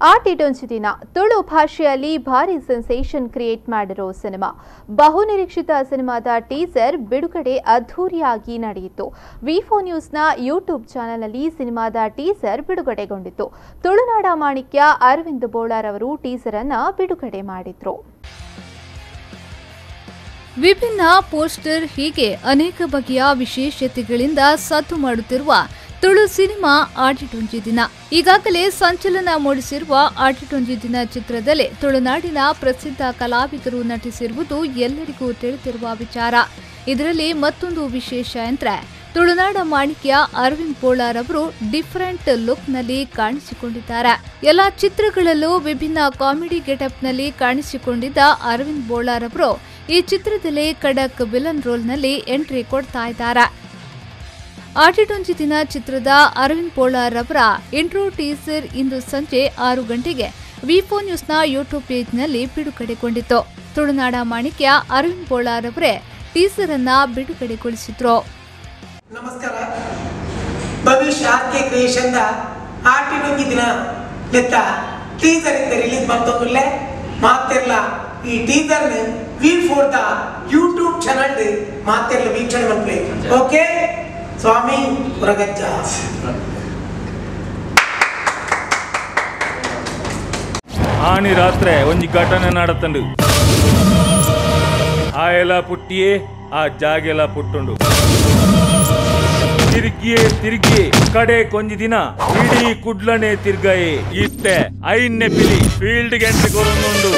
ಆಟಿಟೊಂಚು ದಿನ ತುಳು ಭಾಷೆಯಲ್ಲಿ ಭಾರಿ ಸೆನ್ಸೇಷನ್ ಕ್ರಿಯೇಟ್ ಮಾಡಿರೋ ಸಿನಿಮಾ. ಬಹುನಿರೀಕ್ಷಿತ ಸಿನಿಮಾದ ಟೀಸರ್ ಬಿಡುಗಡೆ ಅದ್ಧೂರಿಯಾಗಿ ನಡೆಯಿತು. ವಿ4 ನ್ಯೂಸ್ನ ಯೂಟ್ಯೂಬ್ ಚಾನೆಲ್ನಲ್ಲಿ ಸಿನಿಮಾದ ಟೀಸರ್ ಬಿಡುಗಡೆಗೊಂಡಿತು. ತುಳುನಾಡ ಮಾಣಿಕ್ಯ ಅರವಿಂದ್ ಬೋಳಾರ್ ಅವರು ಟೀಸರ್ ಅನ್ನು ಬಿಡುಗಡೆ ಮಾಡಿದ್ರು. ವಿಭಿನ್ನ ಪೋಸ್ಟರ್ ಹೀಗೆ ಅನೇಕ ಬಗೆಯ ವಿಶೇಷತೆಗಳಿಂದ ಸದ್ದು ಮಾಡುತ್ತಿರುವ ತುಳು ಸಿನಿಮಾ ಆಟಿಟೊಂಚು ದಿನ. ಈಗಾಗಲೇ ಸಂಚಲನ ಮೂಡಿಸಿರುವ ಆಟಿಟೊಂಚು ದಿನ ಚಿತ್ರದಲ್ಲಿ ತುಳುನಾಡಿನ ಪ್ರಸಿದ್ಧ ಕಲಾವಿದರು ನಟಿಸಿರುವುದು ಎಲ್ಲರಿಗೂ ತಿಳಿದಿರುವ ವಿಚಾರ. ಇದರಲ್ಲಿ ಮತ್ತೊಂದು ವಿಶೇಷ ಎಂದರೆ ತುಳುನಾಡ ಮಾಣಿಕ್ಯ ಅರವಿಂದ್ ಬೋಳಾರ್ ಅವರು ಡಿಫರೆಂಟ್ ಲುಕ್ನಲ್ಲಿ ಕಾಣಿಸಿಕೊಂಡಿದ್ದಾರೆ. ಎಲ್ಲ ಚಿತ್ರಗಳಲ್ಲೂ ವಿಭಿನ್ನ ಕಾಮಿಡಿ ಗೆಟಪ್ನಲ್ಲಿ ಕಾಣಿಸಿಕೊಂಡಿದ್ದ ಅರವಿಂದ್ ಬೋಳಾರ್ ಅವರು ಈ ಚಿತ್ರದಲ್ಲಿ ಖಡಕ್ ವಿಲನ್ ರೋಲ್ನಲ್ಲಿ ಎಂಟ್ರಿ ಕೊಡ್ತಾ ಇದ್ದಾರೆ. ಆಟಿಟೊಂಚು ದಿನ ಚಿತ್ರದ ಅರವಿಂದ್ ಬೋಳಾರ್ ಅವರ ಇಂಟ್ರೋ ಟೀಸರ್ ಇಂದು ಸಂಜೆ 6 ಗಂಟೆಗೆ ವಿ4 ನ್ಯೂಸ್ನ ಯೂಟ್ಯೂಬ್ ಪೇಜ್ನಲ್ಲಿ ಬಿಡುಗಡೆಗೊಂಡಿತು. ತುಳುನಾಡ ಮಾಣಿಕ್ಯ ಅರವಿಂದ್ ಬೋಳಾರ್ ಅವರೇ ಟೀಸರ್ ಅನ್ನ ಬಿಡುಗಡೆಗೊಳಿಸಿದ್ರು. ನಮಸ್ಕಾರ. ಭವಿಷ್ಯ ಆರ್ಕೆ ಕ್ರಿಯೇಷನ್ ಆಟಿಟೊಂಚು ದಿನ ಲೆತ್ತ ಟೀಸರ್ ಇಂದ ರಿಲೀಸ್ ಬಂತೊಂದುಲ್ಲೆ ಮಾತೆರ್ಲ ಈ ಟೀಸರ್ ವಿ4 ದ ಯೂಟ್ಯೂಬ್ ಚಾನೆಲ್ ಮಾತೆರ್ಲ ವೀಕ್ಷಣೆ ಮನ್ಪಲೆ. ಓಕೆ ಸ್ವಾಮಿ ಹೊರಗಜ್ಜ ಆನಿ ರಾತ್ರಿ ಒಂಜಿ ಘಟನೆ ನಡತಂಡು. ಆ ಎಲ್ಲ ಪುಟ್ಟಿಯೇ ಆ ಜಾಗೆಲ್ಲ ಪುಟ್ಟುಂಡು. ತಿರುಗಿಯೇ ಕಡೆ ಕೊಂಜಿ ದಿನ ಇಡೀ ಕುಡ್ಲನೆ ತಿರ್ಗಾಯೆ ಇತ್ತೆ ಐನ್ನೆ ಪಿಲಿ ಫೀಲ್ಡ್ ಎಂಟ್ರಿ ಕೊರೊಂದುಂಡು.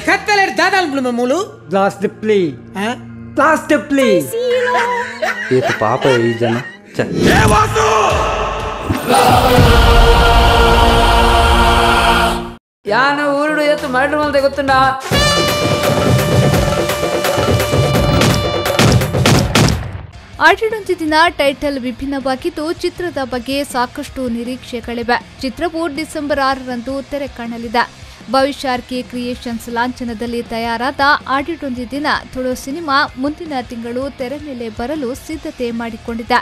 ಕತ್ತಲೆ ದಾದಾಲ್ ಬ್ಲೂ ಮೂಲು ಲಾಸ್ಟ್ ಪ್ಲೇ ಏತು ಪಾಪ ಈ ಜನ ಯಾನ ಊರುಡು ಎತ್ತು ಮರಡು ಮಲ್ದೆ ಗೊತ್ತುಂಡ. ಆಟಿಟೊಂಚು ದಿನ ಟೈಟಲ್ ವಿಭಿನ್ನವಾಗಿದ್ದು ಚಿತ್ರದ ಬಗ್ಗೆ ಸಾಕಷ್ಟು ನಿರೀಕ್ಷೆಗಳಿವೆ. ಚಿತ್ರವು ಡಿಸೆಂಬರ್ 6ರಂದು ತೆರೆ ಕಾಣಲಿದೆ. ಭವಿಷ್ಯಾರ್ಕೆ ಕ್ರಿಯೇಷನ್ಸ್ ಲಾಂಛನದಲ್ಲಿ ತಯಾರಾದ ಆಟಿಟೊಂಚು ದಿನ ತುಳು ಸಿನಿಮಾ ಮುಂದಿನ ತಿಂಗಳು ತೆರೆ ಮೇಲೆ ಬರಲು ಸಿದ್ಧತೆ ಮಾಡಿಕೊಂಡಿದೆ.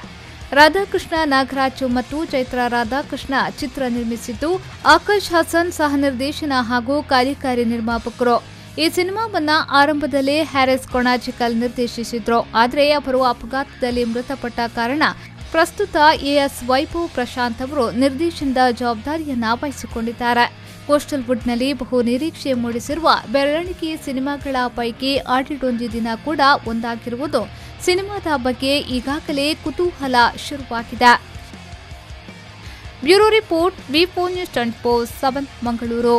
ರಾಧಾಕೃಷ್ಣ ನಾಗರಾಜ್ ಮತ್ತು ಚೈತ್ರ ರಾಧಾಕೃಷ್ಣ ಚಿತ್ರ ನಿರ್ಮಿಸಿದ್ದು, ಆಕಾಶ್ ಹಸನ್ ಸಹ ನಿರ್ದೇಶನ ಹಾಗೂ ಕಾರ್ಯಕಾರಿ ನಿರ್ಮಾಪಕರು. ಈ ಸಿನಿಮಾವನ್ನ ಆರಂಭದಲ್ಲೇ ಹ್ಯಾರಿಸ್ ಕೊಣಾಜಿಕಲ್ ನಿರ್ದೇಶಿಸಿದ್ರು. ಆದರೆ ಅವರು ಅಪಘಾತದಲ್ಲಿ ಮೃತಪಟ್ಟ ಕಾರಣ ಪ್ರಸ್ತುತ ಎಎಸ್ ವೈಭವ್ ಪ್ರಶಾಂತ್ ಅವರು ನಿರ್ದೇಶನದ ಜವಾಬ್ದಾರಿಯನ್ನ ವಹಿಸಿಕೊಂಡಿದ್ದಾರೆ. ಕೋಸ್ಟಲ್ ವುಡ್ನಲ್ಲಿ ಬಹು ನಿರೀಕ್ಷೆ ಮೂಡಿಸಿರುವ ಬೆರಳಿಕೆ ಸಿನಿಮಾಗಳ ಪೈಕಿ ಆಟಿಟೊಂಚು ದಿನ ಕೂಡ ಒಂದಾಗಿರುವುದು ಸಿನಿಮಾದ ಬಗ್ಗೆ ಈಗಾಗಲೇ ಕುತೂಹಲ ಶುರುವಾಗಿದೆ. ಬ್ಯೂರೋ ರಿಪೋರ್ಟ್ ವಿ4 ನ್ಯೂಸ್ 24/7 ಮಂಗಳೂರು.